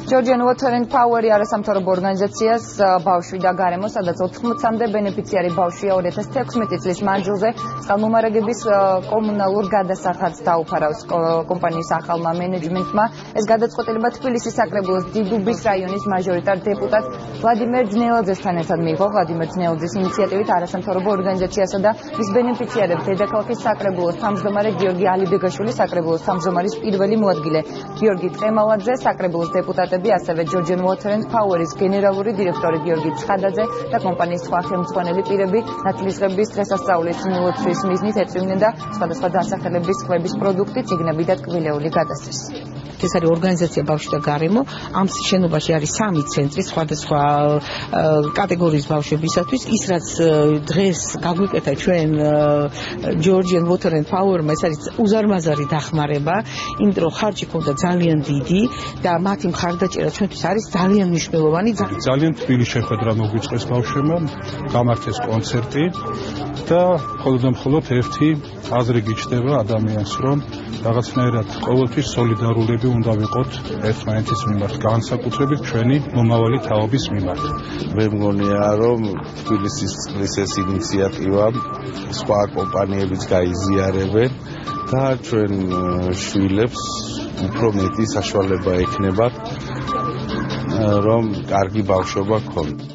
Georgian Water and Power-ი არასამთავრობო ორგანიზაციას ბავშვი და გარემო, სადაც 80-მდე ბენეფიციარი ბავშვია 2016 წლის მანძილზე წყალმომარაგების კომუნალურ გადასახადს დაუფარავს კომპანიის ახალმა მენეჯმენტმა. ეს გადაწყვეტილება თბილისის საკრებულოს დიდუბის რაიონის მაჟორიტარ დეპუტატ ვლადიმერ ძნელაძესთან ერთად მიიღო. ვლადიმერ ძნელაძის ინიციატივით არასამთავრობო ორგანიზაციასა და მის ბენეფიციარებს დედაქალაქის საკრებულოს თავმჯდომარე გიორგი ალიბეგაშვილი, საკრებულოს თავმჯდომარის პირველი მოადგილე გიორგი ტრემალაძე, საკრებულოს დეპუტატები, ასევე Georgian Water and Power-ის გენერალური დირექტორი გიორგი ცხადაძე და კომპანიის სხვა ხელმძღვანელი პირები ნათლისღების დღესასწაულის მიმოწვის მიზნით ეწვივნენ და სხვადასხვა დასახელების კვების პროდუქტი, წიგნები და ტკბილეული გადასცეს. ეს არის ორგანიზაცია ბავშვი და გარემო. ამ შენობაში არის 3 ცენტრი სხვადასხვა კატეგორიის ბავშვებისათვის. ის რაც დღეს გაგვიკეთა ჩვენ Georgian Water and Power-მა, ეს არის უზარმაზარი დახმარება, იმიტომ რომ ხარჯი ქონდა ძალიან დიდი და მათი მხარდაჭერა ჩვენთვის არის ძალიან მნიშვნელოვანი. ძალიან თბილი შეხვედრა მოგვიწყეს ბავშვებმა, გამართეს კონცერტი და მხოლოდ ერთი აზრი გიჩნდება ადამიანს, რომ რაღაცნაირად ყოველთვის სოლიდარულები უნდა ვიყოთ ერთმანეთის მიმართ, განსაკუთრებით ჩვენი მომავალი თაობის მიმართ. მე მგონია, რომ თბილისის წყლის ეს ინიციატივა სხვა კომპანიებიც გაიზიარებენ და ჩვენ შვილებს უფრო მეტი საშუალება ექნებათ, რომ კარგი ბავშვობა გქონდეთ.